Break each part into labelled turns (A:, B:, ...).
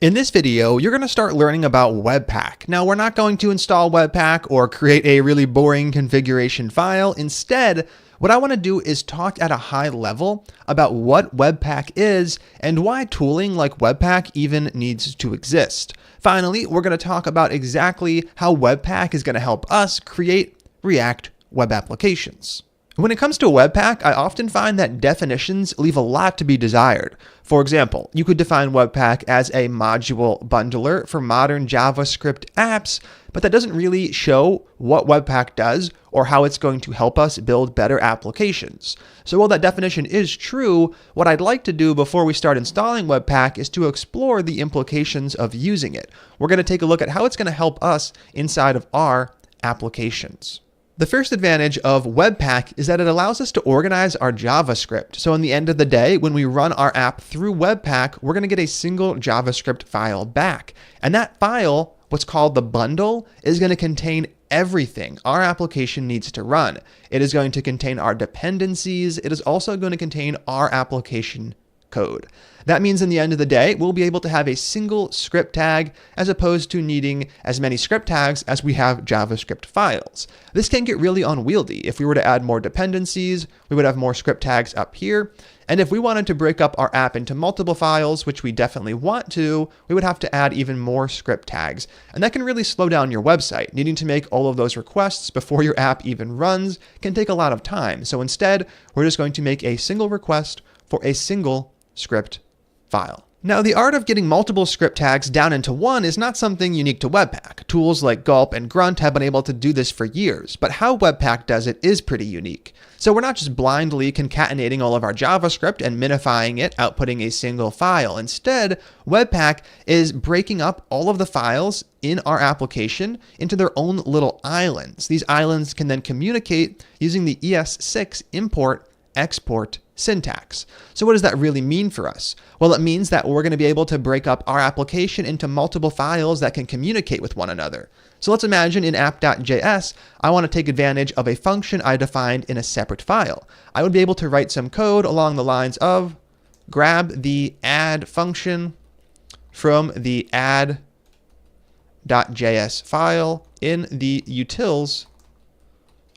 A: In this video, you're going to start learning about Webpack. Now, we're not going to install Webpack or create a really boring configuration file. Instead, what I want to do is talk at a high level about what Webpack is and why tooling like Webpack even needs to exist. Finally, we're going to talk about exactly how Webpack is going to help us create React web applications. When it comes to Webpack, I often find that definitions leave a lot to be desired. For example, you could define Webpack as a module bundler for modern JavaScript apps, but that doesn't really show what Webpack does or how it's going to help us build better applications. So while that definition is true, what I'd like to do before we start installing Webpack is to explore the implications of using it. We're going to take a look at how it's going to help us inside of our applications. The first advantage of Webpack is that it allows us to organize our JavaScript. So in the end of the day, when we run our app through Webpack, we're going to get a single JavaScript file back. And that file, what's called the bundle, is going to contain everything our application needs to run. It is going to contain our dependencies. It is also going to contain our application code. That means in the end of the day, we'll be able to have a single script tag as opposed to needing as many script tags as we have JavaScript files. This can get really unwieldy. If we were to add more dependencies, we would have more script tags up here. And if we wanted to break up our app into multiple files, which we definitely want to, we would have to add even more script tags. And that can really slow down your website. Needing to make all of those requests before your app even runs can take a lot of time. So instead, we're just going to make a single request for a single script file. Now, the art of getting multiple script tags down into one is not something unique to Webpack. Tools like Gulp and Grunt have been able to do this for years, but how Webpack does it is pretty unique. So we're not just blindly concatenating all of our JavaScript and minifying it, outputting a single file. Instead, Webpack is breaking up all of the files in our application into their own little islands. These islands can then communicate using the ES6 import/export syntax. So what does that really mean for us? Well, it means that we're going to be able to break up our application into multiple files that can communicate with one another. So let's imagine in app.js, I want to take advantage of a function I defined in a separate file. I would be able to write some code along the lines of grab the add function from the add.js file in the utils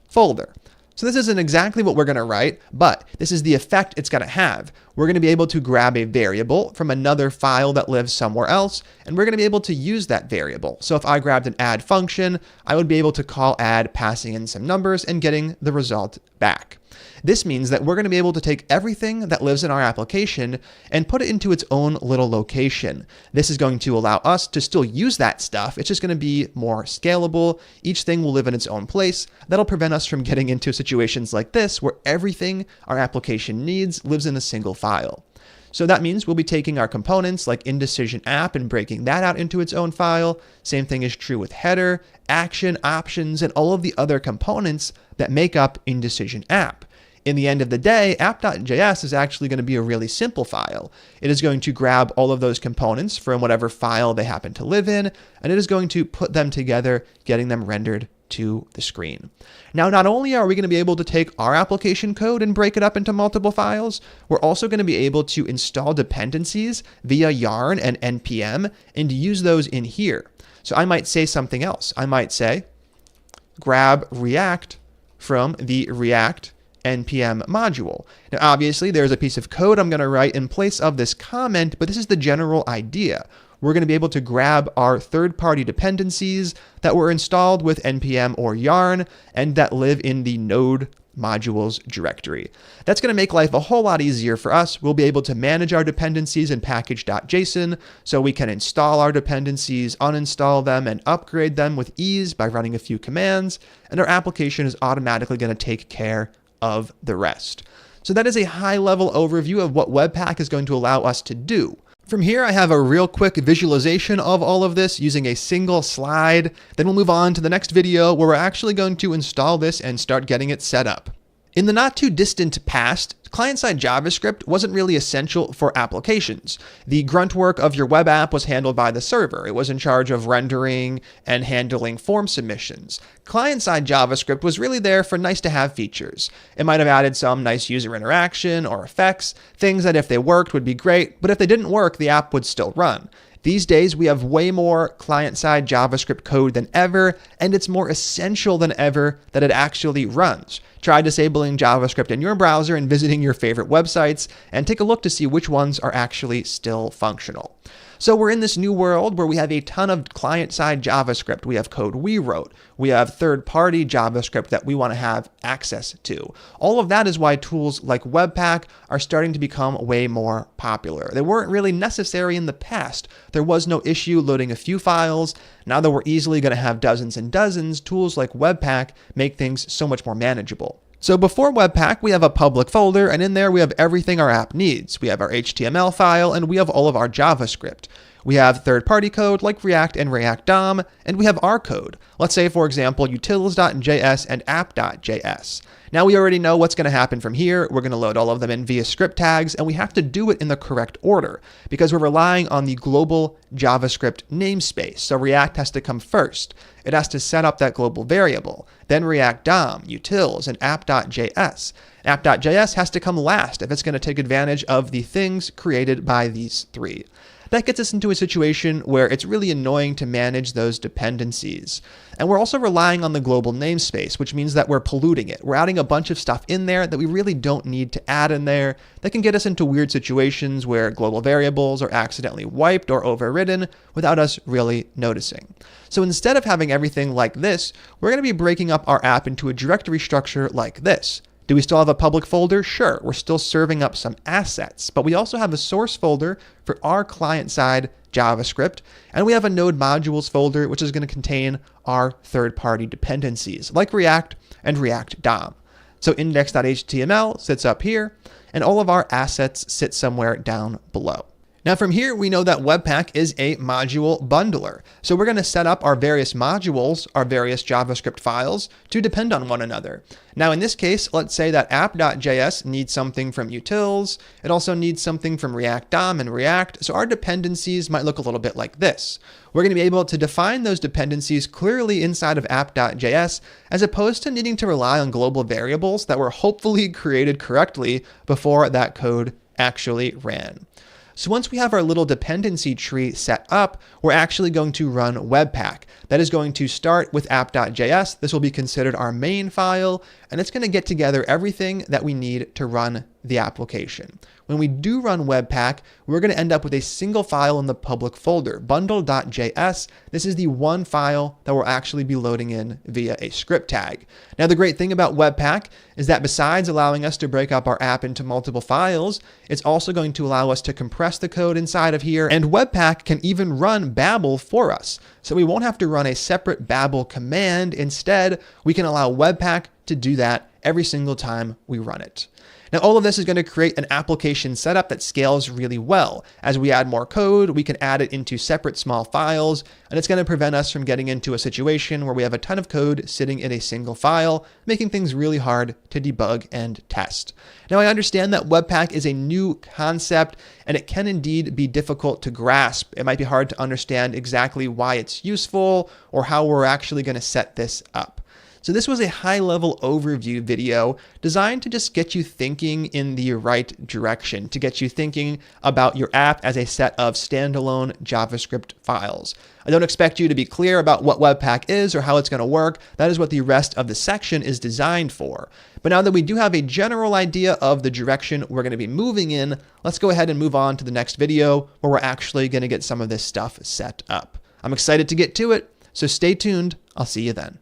A: folder. So this isn't exactly what we're going to write, but this is the effect it's going to have. We're going to be able to grab a variable from another file that lives somewhere else, and we're going to be able to use that variable. So if I grabbed an add function, I would be able to call add, passing in some numbers and getting the result back. This means that we're going to be able to take everything that lives in our application and put it into its own little location. This is going to allow us to still use that stuff. It's just going to be more scalable. Each thing will live in its own place. That'll prevent us from getting into situations like this where everything our application needs lives in a single file. So that means we'll be taking our components like indecision app and breaking that out into its own file. Same thing is true with header, action, options, and all of the other components that make up indecision app. In the end of the day, app.js is actually going to be a really simple file. It is going to grab all of those components from whatever file they happen to live in, and it is going to put them together, getting them rendered to the screen. Now, not only are we going to be able to take our application code and break it up into multiple files, we're also going to be able to install dependencies via yarn and npm and use those in here. So I might say something else. I might say, grab React from the React npm module. Now, obviously, there's a piece of code I'm going to write in place of this comment, but this is the general idea. We're going to be able to grab our third-party dependencies that were installed with npm or yarn and that live in the node modules directory. That's going to make life a whole lot easier for us. We'll be able to manage our dependencies in package.json so we can install our dependencies, uninstall them, and upgrade them with ease by running a few commands, and our application is automatically going to take care of the rest. So that is a high-level overview of what Webpack is going to allow us to do. From here, I have a real quick visualization of all of this using a single slide. Then we'll move on to the next video where we're actually going to install this and start getting it set up. In the not too distant past, client-side JavaScript wasn't really essential for applications. The grunt work of your web app was handled by the server. It was in charge of rendering and handling form submissions. Client-side JavaScript was really there for nice-to-have features. It might have added some nice user interaction or effects, things that if they worked would be great, but if they didn't work, the app would still run. These days, we have way more client-side JavaScript code than ever, and it's more essential than ever that it actually runs. Try disabling JavaScript in your browser and visiting your favorite websites, and take a look to see which ones are actually still functional. So we're in this new world where we have a ton of client-side JavaScript. We have code we wrote. We have third-party JavaScript that we want to have access to. All of that is why tools like Webpack are starting to become way more popular. They weren't really necessary in the past. There was no issue loading a few files. Now that we're easily going to have dozens and dozens, tools like Webpack make things so much more manageable. So before Webpack, we have a public folder, and in there we have everything our app needs. We have our HTML file, and we have all of our JavaScript. We have third-party code like React and React DOM, and we have our code. Let's say, for example, utils.js and app.js. Now we already know what's going to happen from here. We're going to load all of them in via script tags, and we have to do it in the correct order because we're relying on the global JavaScript namespace. So React has to come first. It has to set up that global variable. Then React DOM, utils, and app.js. App.js has to come last if it's going to take advantage of the things created by these three. That gets us into a situation where it's really annoying to manage those dependencies. And we're also relying on the global namespace, which means that we're polluting it. We're adding a bunch of stuff in there that we really don't need to add in there. That can get us into weird situations where global variables are accidentally wiped or overridden without us really noticing. So instead of having everything like this, we're going to be breaking up our app into a directory structure like this. Do we still have a public folder? Sure, we're still serving up some assets, but we also have a source folder for our client-side JavaScript, and we have a node modules folder, which is going to contain our third-party dependencies, like React and React DOM. So index.html sits up here, and all of our assets sit somewhere down below. Now from here, we know that Webpack is a module bundler. So we're going to set up our various modules, our various JavaScript files, to depend on one another. Now in this case, let's say that app.js needs something from utils. It also needs something from React DOM and React. So our dependencies might look a little bit like this. We're going to be able to define those dependencies clearly inside of app.js, as opposed to needing to rely on global variables that were hopefully created correctly before that code actually ran. So once we have our little dependency tree set up, we're actually going to run Webpack. That is going to start with app.js. This will be considered our main file, and it's going to get together everything that we need to run the application. When we do run Webpack, we're going to end up with a single file in the public folder, bundle.js. This is the one file that we'll actually be loading in via a script tag. Now, the great thing about Webpack is that besides allowing us to break up our app into multiple files, it's also going to allow us to compress the code inside of here, and Webpack can even run Babel for us. So we won't have to run a separate Babel command. Instead, we can allow Webpack to do that every single time we run it. Now, all of this is going to create an application setup that scales really well. As we add more code, we can add it into separate small files, and it's going to prevent us from getting into a situation where we have a ton of code sitting in a single file, making things really hard to debug and test. Now, I understand that Webpack is a new concept, and it can indeed be difficult to grasp. It might be hard to understand exactly why it's useful or how we're actually going to set this up. So this was a high-level overview video designed to just get you thinking in the right direction, to get you thinking about your app as a set of standalone JavaScript files. I don't expect you to be clear about what Webpack is or how it's going to work. That is what the rest of the section is designed for. But now that we do have a general idea of the direction we're going to be moving in, let's go ahead and move on to the next video where we're actually going to get some of this stuff set up. I'm excited to get to it, so stay tuned. I'll see you then.